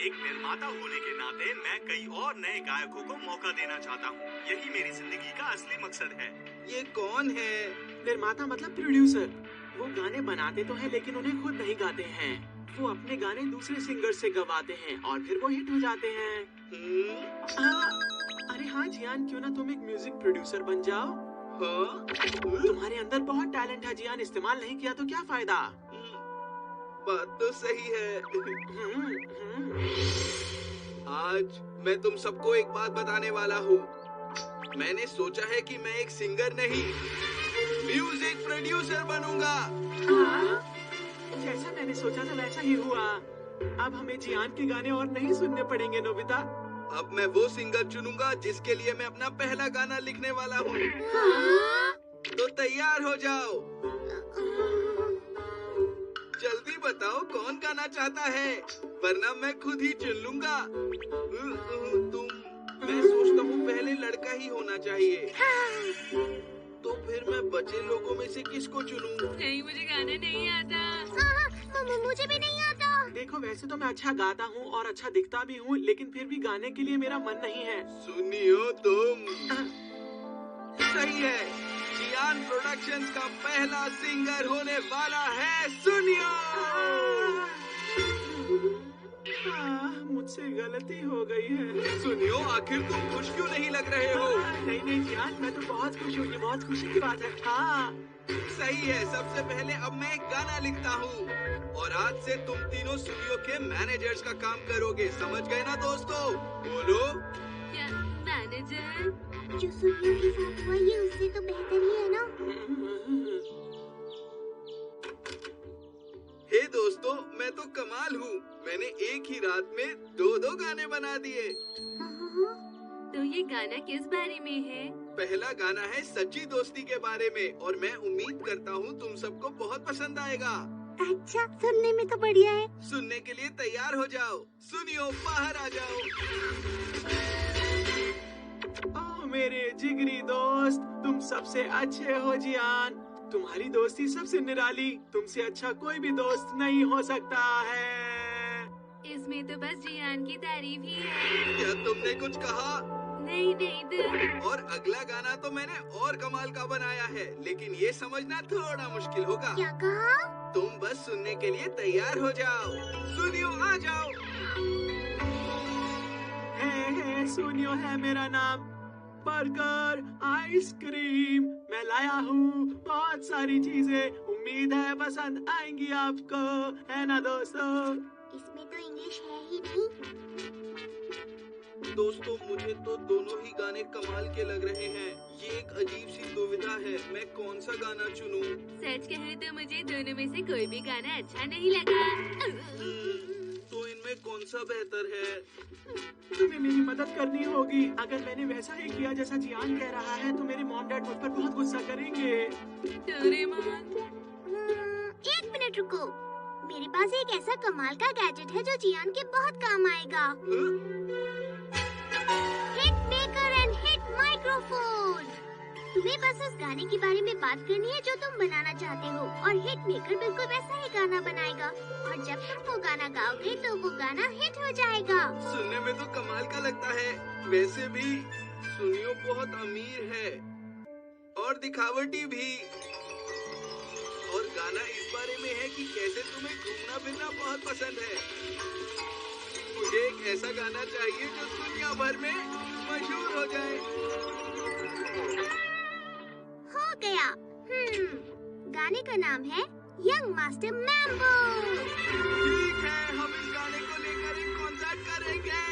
एक निर्माता होने के नाते मैं कई और नए गायकों को मौका देना चाहता हूँ। यही मेरी जिंदगी का असली मकसद है। ये कौन है? निर्माता मतलब प्रोड्यूसर। वो गाने बनाते तो हैं लेकिन उन्हें खुद नहीं गाते हैं। वो अपने गाने दूसरे सिंगर से गवाते हैं और फिर वो हिट हो जाते हैं। अरे हाँ जियान, क्यों ना तुम एक म्यूजिक प्रोड्यूसर बन जाओ? हाँ? तुम्हारे अंदर बहुत टैलेंट है जियान, इस्तेमाल नहीं किया तो क्या फायदा? बात तो सही है। आज मैं तुम सबको एक बात बताने वाला हूँ। मैंने सोचा है कि मैं एक सिंगर नहीं, म्यूजिक प्रोड्यूसर बनूंगा। जैसा मैंने सोचा था वैसा ही हुआ। अब हमें जियान के गाने और नहीं सुनने पड़ेंगे नोबिता। अब मैं वो सिंगर चुनूंगा जिसके लिए मैं अपना पहला गाना लिखने वाला हूँ। तो तैयार हो जाओ। जल्दी बताओ कौन गाना चाहता है, वरना मैं खुद ही चुन लूंगा। मैं सोचता हूँ पहले लड़का ही होना चाहिए। तो फिर मैं बचे लोगों में से किसको चुनूं? नहीं, मुझे गाना नहीं आता। मुझे भी नहीं आता। देखो वैसे तो मैं अच्छा गाता हूँ और अच्छा दिखता भी हूँ, लेकिन फिर भी गाने के लिए मेरा मन नहीं है। सुनियो तुम। सही है, जियान प्रोडक्शंस का पहला सिंगर होने वाला है सुनियो। मुझसे गलती हो गई है। सुनियो, आखिर तुम खुश क्यों नहीं लग रहे हो? नहीं नहीं जियान, मैं तो बहुत खुश हूँ। ये बहुत खुशी की बात है। हाँ सही है। सबसे पहले अब मैं एक गाना लिखता हूँ और आज से तुम तीनों सुनियो के मैनेजर्स का काम करोगे। समझ गए ना दोस्तों? बोलो। क्या मैनेजर? जो सुनियो के साथ हुआ ये उससे तो बेहतर ही है ना। हे दोस्तों, मैं तो कमाल हूँ। मैंने एक ही रात में 2 गाने बना दिए। तो ये गाना किस बारे में है? पहला गाना है सच्ची दोस्ती के बारे में और मैं उम्मीद करता हूँ तुम सबको बहुत पसंद आएगा। अच्छा, सुनने में तो बढ़िया है। सुनने के लिए तैयार हो जाओ। सुनियो, बाहर आ जाओ। ओ मेरे जिगरी दोस्त, तुम सबसे अच्छे हो जियान। तुम्हारी दोस्ती सबसे निराली। तुमसे अच्छा कोई भी दोस्त नहीं हो सकता है। इसमें तो बस जियान की तारीफ ही है। क्या तुमने कुछ कहा? नहीं नहीं तो। और अगला गाना तो मैंने और कमाल का बनाया है, लेकिन ये समझना थोड़ा मुश्किल होगा। क्या कहा? तुम बस सुनने के लिए तैयार हो जाओ। सुनियो, आ जाओ। है सुनियो है मेरा नाम। बर्गर, आइसक्रीम मैं लाया हूँ, बहुत सारी चीजें। उम्मीद है पसंद आएंगी आपको, है ना दोस्तों? इसमें तो इंग्लिश है ही नहीं। दोस्तों, मुझे तो दोनों ही गाने कमाल के लग रहे हैं। ये एक अजीब सी दुविधा है, मैं कौन सा गाना चुनूं? सच कहे तो मुझे दोनों में से कोई भी गाना अच्छा नहीं लगा। तो इनमें कौन सा बेहतर है? तुम्हें मेरी मदद करनी होगी। अगर मैंने वैसा ही किया जैसा जियान कह रहा है तो मेरे मॉम डैड मुझ पर बहुत गुस्सा करेंगे। डोरेमोन। 1 मिनट रुको। मेरे पास एक ऐसा कमाल का गैजेट है जो जियान के बहुत काम आएगा। Hit maker and hit microphone. तुम्हें बस उस गाने के बारे में बात करनी है जो तुम बनाना चाहते हो और हिट मेकर बिल्कुल वैसा ही गाना बनाएगा और जब तुम वो गाना गाओगे तो वो गाना हिट हो जाएगा। सुनने में तो कमाल का लगता है। वैसे भी सुनियो बहुत अमीर है और दिखावटी भी। और गाना इस बारे में है कि कैसे तुम्हें घूमना फिरना बहुत पसंद है। मुझे एक ऐसा गाना चाहिए जो दुनिया भर में मशहूर हो जाए। हो गया। गाने का नाम है यंग मास्टर मैम्बो। ठीक है, हम इस गाने को लेकर एक कॉन्सर्ट करेंगे।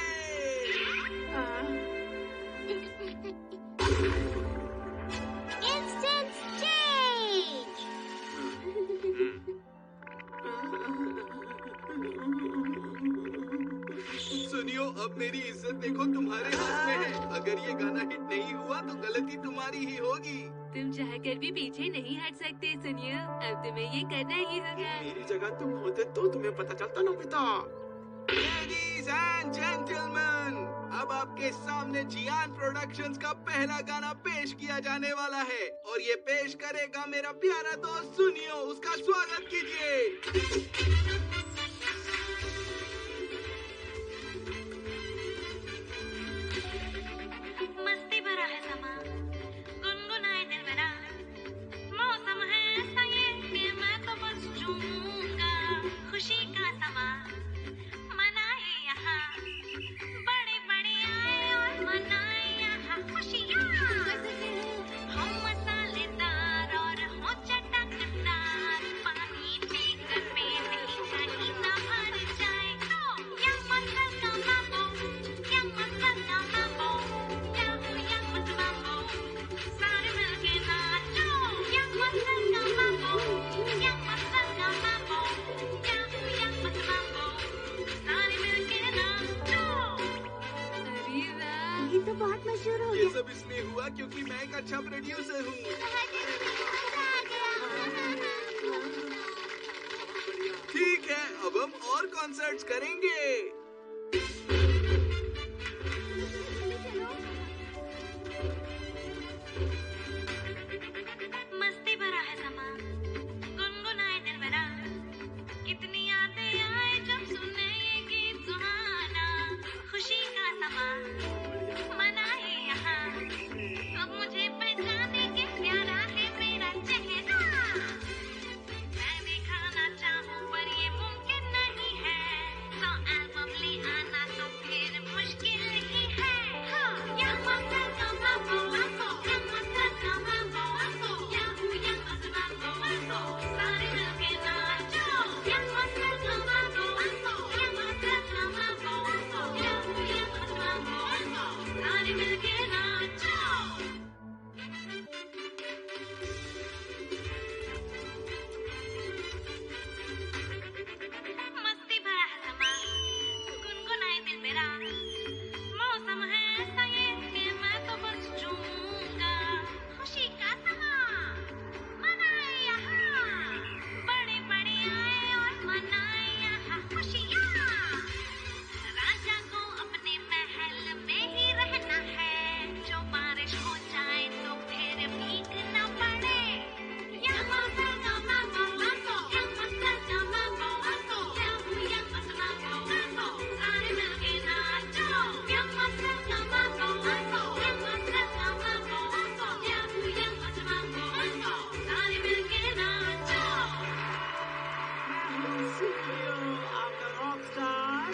Instant stage. सुनियो, अब मेरी इज्जत देखो तुम्हारे हाथ में है। अगर ये गाना हिट नहीं हुआ तो गलती तुम्हारी ही होगी। तुम चाहकर भी पीछे नहीं हट सकते सुनियो। अब तुम्हें ये करना ही होगा। मेरी जगह तुम होते तो तुम्हें पता चलता नोबिता। लेडीज एंड जेंटलमैन, अब आपके सामने जियान प्रोडक्शंस का पहला गाना पेश किया जाने वाला है और ये पेश करेगा मेरा प्यारा दोस्त सुनियो। उसका स्वागत कीजिए। अच्छा प्रोड्यूसर हूँ। ठीक है, अब हम और कॉन्सर्ट्स करेंगे। मस्ती भरा है समा, गुनगुनाए दिल मेरा, कितनी यादें आए जब सुने ये गीत सुहाना, खुशी का समा मनाए यहाँ, अब मुझे पहचाने के प्यारा है मेरा चेहरा, मैं दिखाना चाहूँ पर ये मुमकिन नहीं है, 100 एल्बम ले आना तो फिर मुश्किल ही है। या मस्ती का mambo, या मस्ती का mambo, या mambo, सारे मिलके नाचो, या मस्ती का mambo, या मस्ती का mambo, या mambo, सारे मिलके नाचो। मस्ती भरा है समा, गुनगुनाए दिल मेरा, मौसम है ऐसा ये कि मैं तो बस झूमूंगा, खुशी का समा मनाए यहाँ, बड़े बड़े आए और मनाए यहाँ खुशियाँ, राजा को अपने महल में ही रहना है, जो बारिश हो जाए तो फिर भीगना पड़े, या मस्ती का mambo, या मस्ती का mambo, या mambo, सारे मिलके नाचो, या मस्ती का mambo, या मस्ती का mambo, या mambo, सारे मिलके नाचो। सुनियो, आपका रॉक स्टार।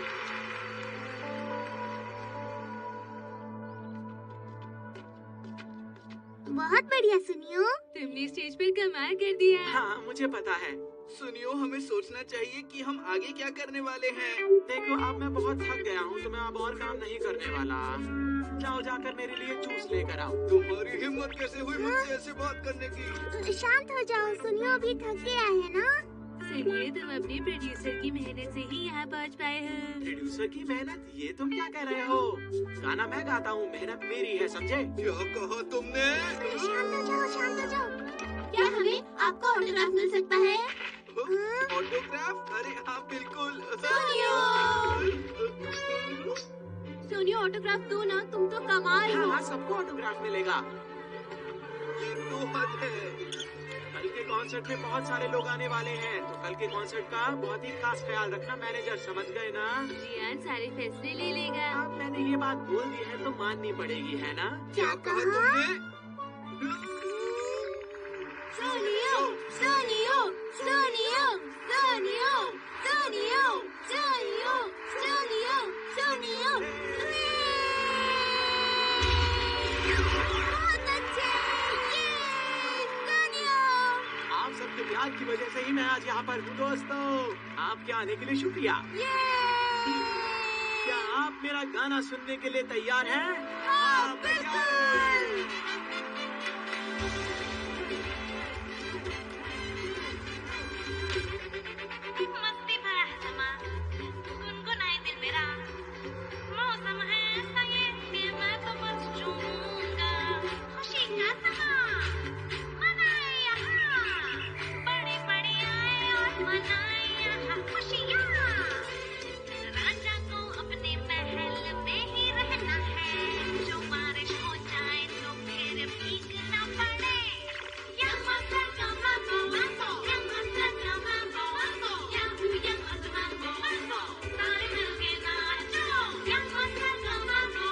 बहुत बढ़िया सुनियो। तुमने स्टेज पर कमाल कर दिया। हाँ, मुझे पता है। सुनियो, हमें सोचना चाहिए कि हम आगे क्या करने वाले हैं। देखो, अब मैं बहुत थक गया हूँ, तो मैं अब और काम नहीं करने वाला। जाओ, जाकर मेरे लिए जूस लेकर आओ। तुम्हारी हिम्मत कैसे हुई मुझसे ऐसे बात करने की? शांत हो जाओ, सुनियो अभी थक गया है ना। सुनिए, तुम अपने प्रोड्यूसर की मेहनत से ही यहाँ पहुँच पाए हो। प्रोड्यूसर की मेहनत? ये तुम क्या कह रहे हो? गाना मैं गाता हूँ, मेहनत मेरी है, समझे? क्या कहा तुमने? शांत हो जाओ, शांत हो जाओ। क्या हमें आपका ऑटोग्राफ मिल सकता है? ऑटोग्राफ? अरे हाँ, बिल्कुल। सोनियो ऑटोग्राफ दो ना, तुम तो कमाल हाँ हो। हाँ, सबको ऑटोग्राफ मिलेगा। ये तो हद है। कल के कॉन्सर्ट में बहुत सारे लोग आने वाले हैं, तो कल के कॉन्सर्ट का बहुत ही खास ख्याल रखना, मैनेजर, समझ गए ना? जियान सारे फैसले ले लेगा। अब मैंने ये बात बोल दी है तो माननी पड़ेगी, है ना? क्या कहा तुमने? सोनियो, सोनियो, सोनियो, सोनियो, सोनियो, सोनियो, सोनियो, सोनियो। बहुत अच्छे, ये सोनियो। आप सबके प्यार की वजह से ही मैं आज यहाँ पर हूँ दोस्तों। आपके आने के लिए शुक्रिया। क्या आप मेरा गाना सुनने के लिए तैयार हैं? हाँ, बिल्कुल। मस्ती भरा है समा, गुनगुनाए दिल मेरा, मौसम है ऐसा ये कि मैं तो बस झूमूंगा, खुशी का समा मनाए यहाँ, बड़े बड़े आए और मनाए यहाँ खुशियाँ, राजा को अपने महल में ही रहना है, जो बारिश हो जाए तो फिर भीगना पड़े, या मस्ती का mambo, या मस्ती का mambo, या mambo, सारे मिलके नाचो, या मस्ती का mambo,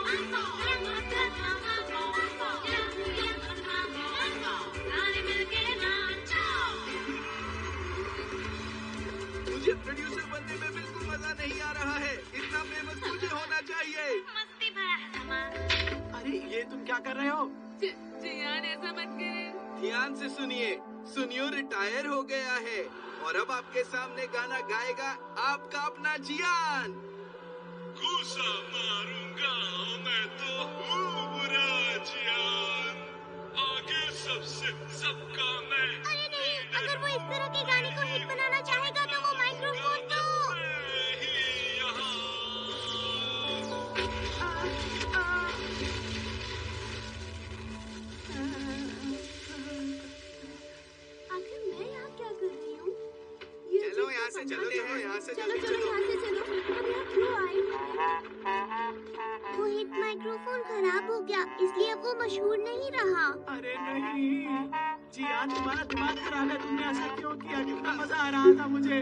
या मस्ती का mambo, या mambo, सारे मिलके नाचो। मुझे प्रोड्यूसर बनने में बिल्कुल मजा नहीं आ रहा है। इतना फेमस मुझे होना चाहिए। मस्ती भरा है समा, अरे ये तुम क्या कर रहे हो? जियान ऐसा मत करे। ध्यान से सुनिए, सुनियो रिटायर हो गया है और अब आपके सामने गाना गाएगा आपका अपना जियान। घूसा मारूंगा मैं तो हूँ बुरा जियान, आगे सबसे सबका मैं। अरे नहीं, अगर वो इस तरह के गाने को हिट बनाना चाहेगा तो वो माइक्रोफोन तो मैं ही यहाँ। से चलते हैं, यहाँ से चलो जल्दी चलो चलो। यहाँ से चलो। हम यहाँ क्यों आए? वो हिट माइक्रोफोन खराब हो गया, इसलिए अब वो मशहूर नहीं रहा। अरे नहीं जियान, तुम्हारा दिमाग खराब है। तुमने ऐसा क्यों किया? कितना मजा आ रहा था मुझे।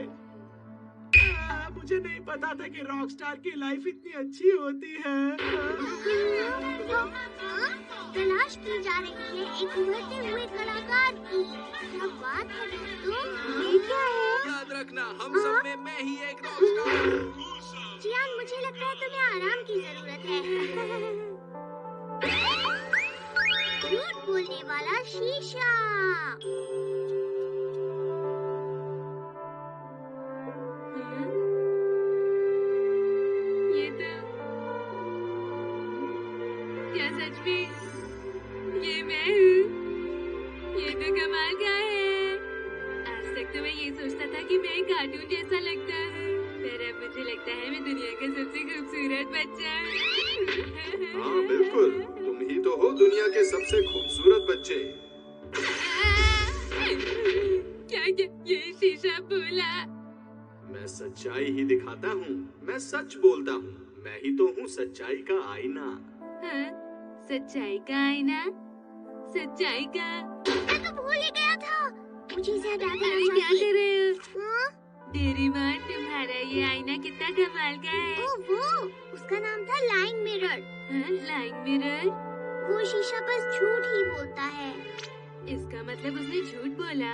मुझे नहीं पता था कि रॉकस्टार की लाइफ इतनी अच्छी होती है। तलाश की जा रही है एक उभरते हुए कलाकार की। क्या बात है दोस्तों, ये क्या है? याद रखना, हम सब में मैं ही एक रॉकस्टार हूँ। जियान, मुझे लगता है तुम्हें आराम की जरूरत है। झूठ बोलने वाला शीशा। ये तो क्या सच में ये मैं हूँ? ये तो कमाल का है। आज तक तो मैं ये सोचता था कि मैं कार्टून जैसा लगता है, पर अब मुझे लगता है मैं दुनिया का सबसे खूबसूरत बच्चा हूँ। हाँ बिल्कुल, तुम ही तो हो दुनिया के सबसे खूबसूरत बच्चे। क्या क्या ये शीशा बोला? मैं सच्चाई ही दिखाता हूँ, मैं सच बोलता हूँ। मैं ही तो हूँ सच्चाई का आईना। हाँ, सच्चाई का आईना, सच्चाई का। मैं तो भूल ही गया था। मुझे इसे हटा देना अरे क्या चाहिए। कर रहे हो? हाँ? डोरेमोन, तुम्हारा ये आईना कितना कमाल का है। ओ वो, उसका नाम था लाइंग मिरर। हाँ, लाइंग मिरर। वो शीशा बस झूठ ही बोलता है। इसका मतलब उसने झूठ बोला?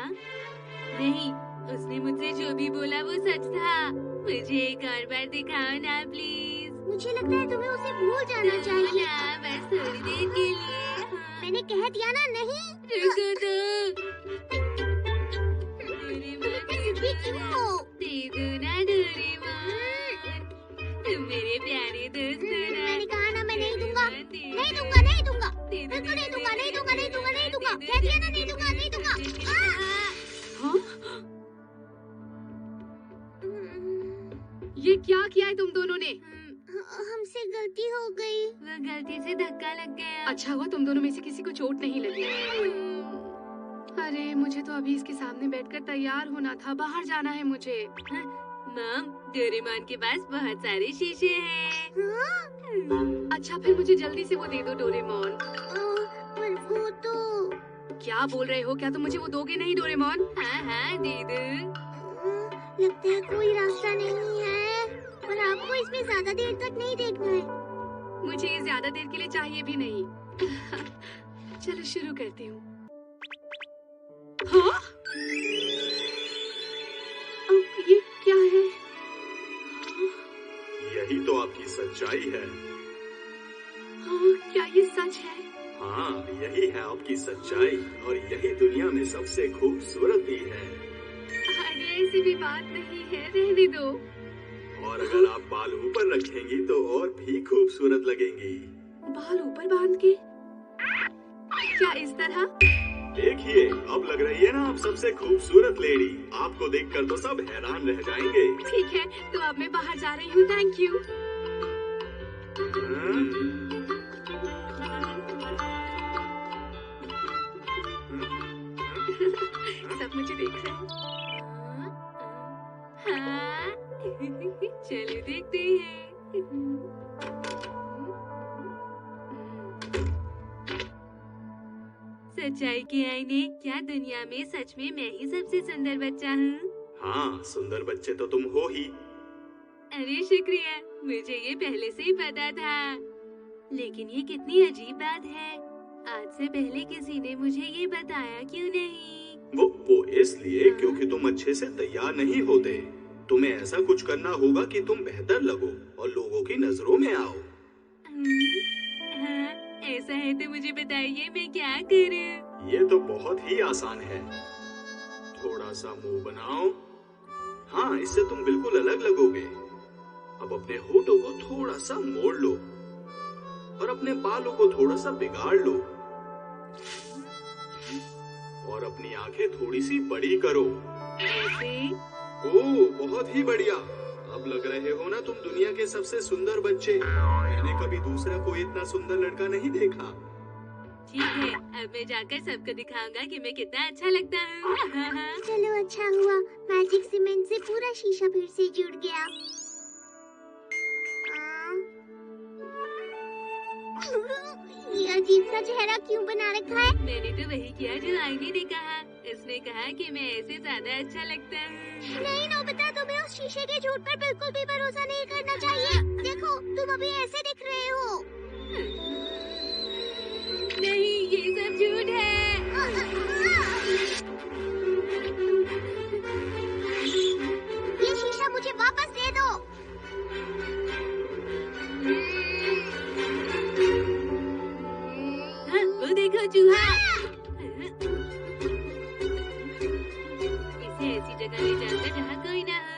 नहीं, उसने मुझसे जो भी बोला वो सच था। मुझे एक और बार दिखाओ ना प्लीज। मुझे लगता है तुम्हें उसे भूल जाना चाहिए। ना, बस थोड़ी देर के लिए। हाँ, मैंने कह दिया ना, नहीं। रुको तो। डोरेमोन, भी क्यों हो? दे दो ना डोरेमोन। तुम मेरे प्यारे दोस्त हो ना। मैंने कहा ना, मैं नहीं दूंगा। दे दो। नहीं दूंगा, नहीं दूंगा। दे दो, बिल्कुल नहीं दे दो, दूंगा, नहीं दे दो, दूंगा, नहीं दे दो, दूंगा, नहीं दे दो, दूंगा। दे कह दो, दिया ना, दे नहीं दो, दूंगा, दे नहीं दो, दूंगा। दे दो। हाँ? ये क्या किया है तुम दोनों ने? हमसे गलती हो गई। वो गलती से धक्का लग गया। अच्छा हुआ तुम दोनों में से किसी को चोट नहीं लगी। अरे मुझे तो अभी इसके सामने बैठकर तैयार होना था, बाहर जाना है मुझे। मॉम, डोरेमोन के पास बहुत सारे शीशे हैं। अच्छा फिर मुझे जल्दी से वो दे दो डोरेमोन। पर वो तो क्या बोल रहे हो? क्या तुम मुझे वो दोगे नहीं डोरेमोन? हाँ हाँ दे दो। लगता है कोई रास्ता नहीं है, पर आपको इसमें ज्यादा देर तक नहीं देखना है। मुझे ये ज्यादा देर के लिए चाहिए भी नहीं। चलो शुरू करती हूँ। हाँ? ये क्या है? यही तो आपकी सच्चाई है। हाँ, क्या ये सच है? हाँ, यही है आपकी सच्चाई और यही दुनिया में सबसे खूबसूरत भी है। अरे ऐसी भी बात नहीं है, रहने दो। और अगर आप बाल ऊपर रखेंगी तो और भी खूबसूरत लगेंगी। बाल ऊपर बांध के? क्या इस तरह? देखिए, अब लग रही है ना आप सबसे खूबसूरत लेडी। आपको देखकर तो सब हैरान रह जाएंगे। ठीक है, तो अब मैं बाहर जा रही हूँ। Thank you. सब मुझे देख रहे हैं। हाँ, चलो देखते हैं। सच्चाई के आईने, क्या दुनिया में सच में मैं ही सबसे सुंदर बच्चा हूँ? हाँ, सुंदर बच्चे तो तुम हो ही। अरे शुक्रिया, मुझे ये पहले से ही पता था। लेकिन ये कितनी अजीब बात है, आज से पहले किसी ने मुझे ये बताया क्यों नहीं? वो इसलिए क्योंकि तुम अच्छे से तैयार नहीं होते। तुम्हें ऐसा कुछ करना होगा कि तुम बेहतर लगो और लोगों की नजरों में आओ। हाँ, ऐसा है तो मुझे बताइए मैं क्या करूँ? ये तो बहुत ही आसान है। थोड़ा सा मुंह बनाओ। हाँ, इससे तुम बिल्कुल अलग लगोगे। अब अपने होठों को थोड़ा सा मोड़ लो और अपने बालों को थोड़ा सा बिगाड़ लो और अपनी आंखें थोड़ी सी बड़ी करो। ऐसे? ओह, बहुत ही बढ़िया। अब लग रहे हो ना तुम दुनिया के सबसे सुंदर बच्चे। मैंने कभी दूसरा कोई इतना सुंदर लड़का नहीं देखा। ठीक है, अब मैं जाकर सबको दिखाऊंगा कि मैं कितना अच्छा लगता हूँ। चलो अच्छा हुआ, मैजिक सीमेंट से पूरा शीशा फिर से जुड़ गया। ये अजीब सा चेहरा क्यों बना रखा है? मैंने तो वही किया जो आईने ने कहा। उसने कहा कि मैं ऐसे ज्यादा अच्छा लगता हूँ। नहीं नोबिता, तुम्हें उस शीशे के झूठ पर बिल्कुल भी भरोसा नहीं करना चाहिए। देखो, तुम अभी ऐसे दिख रहे हो। नहीं, ये सब झूठ है। ये शीशा मुझे वापस दे दो। हाँ, वो देखो चूहा। इसे ऐसी जगह ले जाऊंगा जहाँ कोई ना हो।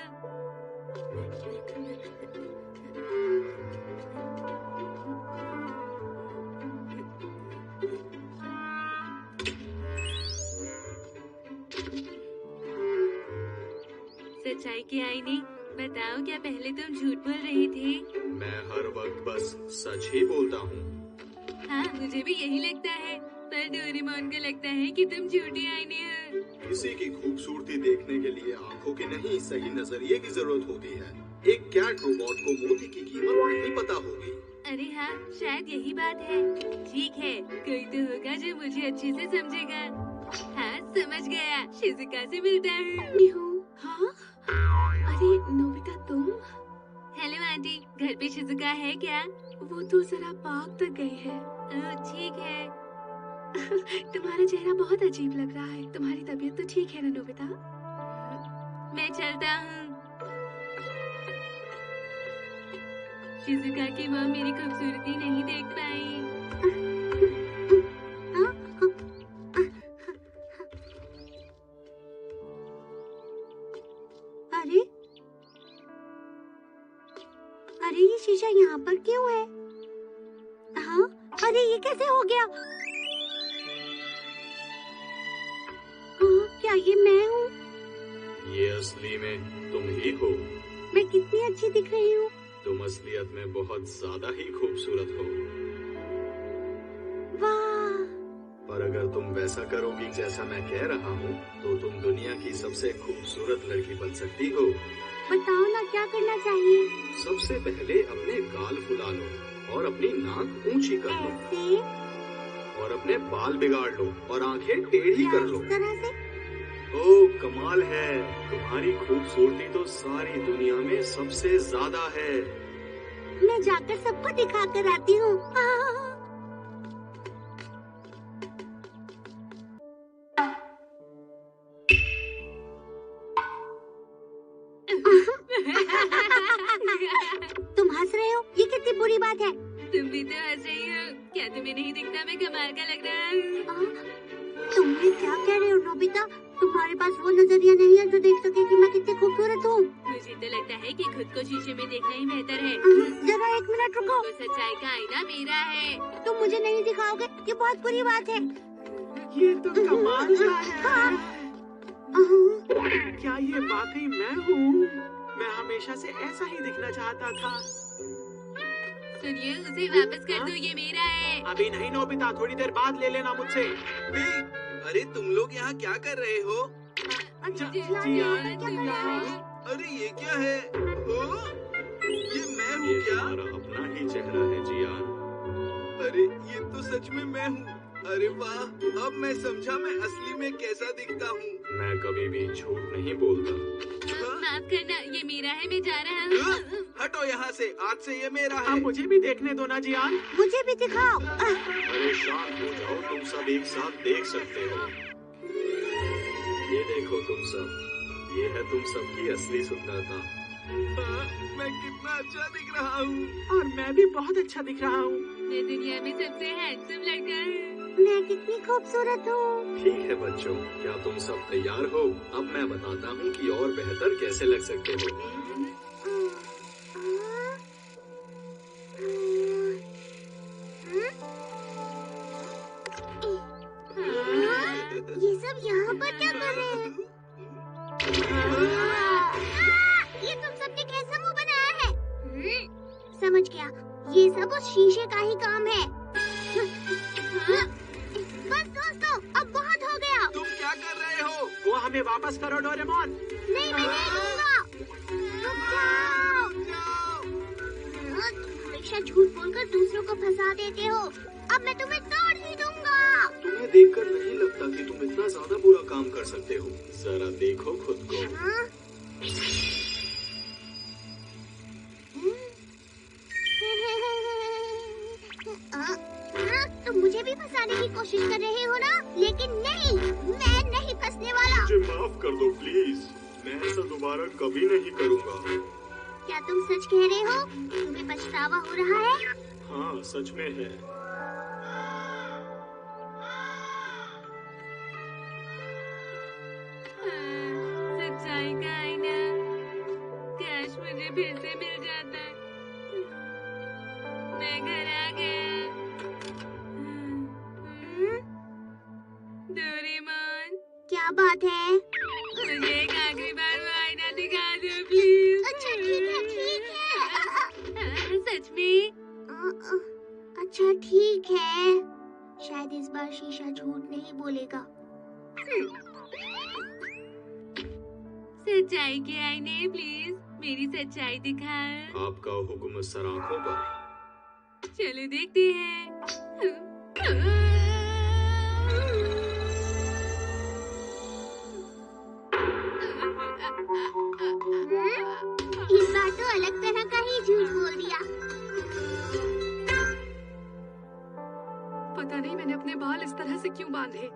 सच्चाई की आईने, बताओ क्या पहले तुम झूठ बोल रही थी? मैं हर वक्त बस सच ही बोलता हूँ। हाँ, मुझे भी यही लगता है, पर डोरेमोन को लगता है कि तुम झूठी आईने हो। किसी की खूबसूरती देखने के लिए आंखों की नहीं, सही नजरिए की जरूरत होती है। एक कैट रोबोट को मोती की कीमत नहीं पता होगी। अरे हाँ, शायद यही बात है। ठीक है, कोई तो होगा जो मुझे अच्छे से समझेगा। हाँ, समझ गया, शिजुका से मिलता हूँ। हाँ? अरे नोबिता तुम? हेलो आंटी, घर पे शिजुका है क्या? वो तो जरा पार्क तक गई है। ओह, ठीक है। तुम्हारा चेहरा बहुत अजीब लग रहा है। तुम्हारी तबीयत तो ठीक है ना नोबिता? मैं चलता हूँ। शिजुका की माँ मेरी खूबसूरती नहीं देख पाई। अरे अरे, ये शीशा यहाँ पर क्यों है? हाँ, अरे ये कैसे हो गया? हाँ, क्या ये मैं हूँ? ये असली में तुम ही हो। मैं कितनी अच्छी दिख रही हूँ? तुम असलियत में बहुत ज्यादा ही खूबसूरत हो। वाह! पर अगर तुम वैसा करोगी जैसा मैं कह रहा हूँ, तो तुम दुनिया की सबसे खूबसूरत लड़की बन सकती हो। बताओ ना, क्या करना चाहिए? सबसे पहले अपने गाल फुला लो और अपनी नाक ऊंची कर लो ऐसे? और अपने बाल बिगाड़ लो और आंखें टेढ़ी कर लो। इस तरह से? ओ कमाल है, तुम्हारी खूबसूरती तो सारी दुनिया में सबसे ज्यादा है। मैं जाकर सबको दिखा कर आती हूँ। तुम हंस रहे हो? ये कितनी बुरी बात है। तुम भी तो हंस रही हो। क्या तुम्हें नहीं दिखता मैं कमाल का लग रहा हूँ? तुम ये क्या कह रहे हो नोबिता? तुम्हारे पास वो नजरिया नहीं है जो देख सके कि मैं कितनी खूबसूरत हूँ। मुझे तो लगता है कि खुद को शीशे में देखना ही बेहतर है। जरा एक मिनट रुको। तो सच्चाई का आईना मेरा है। तुम मुझे नहीं दिखाओगे? ये बहुत बुरी बात है। ये तो कमाल का है। क्या ये वाकई मैं हूँ? मैं हमेशा से ऐसा ही दिखना चाहता था। सुनिए, उसे वापस कर दो, ये मेरा है। अभी नहीं नोबिता, थोड़ी देर बाद ले लेना मुझसे। अरे तुम लोग यहाँ क्या कर रहे हो? अरे ये क्या है? ओ? ये मैं हूँ ये क्या? तुम्हारा अपना ही चेहरा है जियान। अरे ये तो सच में मैं हूँ। अरे वाह, अब मैं समझा मैं असली में कैसा दिखता हूँ। मैं कभी भी झूठ नहीं बोलता। माफ करना, ये मेरा है, मैं जा रहा हूँ। हटो यहाँ से, आज से ये मेरा है। अब मुझे भी देखने दो ना जियान। मुझे भी दिखाओ। अरे शांत हो जाओ, तुम सब एक साथ देख सकते हो। ये देखो तुम सब, ये है तुम सबकी असली सुंदरता। मैं कितना अच्छा दिख रहा हूँ। और मैं भी बहुत अच्छा दिख रहा हूँ। मैं दुनिया में सबसे हैंडसम लड़का हूँ। मैं कितनी खूबसूरत हूँ। ठीक है बच्चों, क्या तुम सब तैयार हो? अब मैं बताता हूँ कि और बेहतर कैसे लग सकते हो। ये सब यहाँ पर क्या कर रहे हैं? ये तुम सबने कैसा मुंह बनाया है? समझ गया, ये सब उस शीशे का ही काम है। हमें वापस करो डोरेमोन। नहीं, मैं नहीं दूंगा। रुक जाओ। तुम हमेशा झूठ बोलकर दूसरों को फंसा देते हो। अब मैं तुम्हें तोड़ ही दूंगा। तुम्हें देखकर नहीं लगता कि तुम इतना ज्यादा बुरा काम कर सकते हो। जरा देखो खुद को। हाँ? तुम मुझे भी फंसाने की कोशिश कर रहे हो ना? लेकिन नहीं, मैं नहीं फंसने वाला। मुझे माफ कर दो प्लीज। मैं ऐसा दोबारा कभी नहीं करूँगा। क्या तुम सच कह रहे हो? तुम्हें पछतावा हो रहा है? हाँ, सच में है। सच्चाई का आईना। काश मुझे फिर से मिल जाता। मैं घर आ गया। डोरेमोन, क्या बात है? मुझे एक आखिरी बार वो आईना दिखा दो प्लीज। अच्छा ठीक है, ठीक है। सच में? अच्छा ठीक है। शायद इस बार शीशा झूठ नहीं बोलेगा। सच्चाई के आईने प्लीज मेरी सच्चाई दिखा। आपका हुक्म सर आंखों पर। चलो देखते हैं। इस बार तो अलग तरह का ही झूठ बोल दिया। पता नहीं मैंने अपने बाल इस तरह से क्यों बांधे।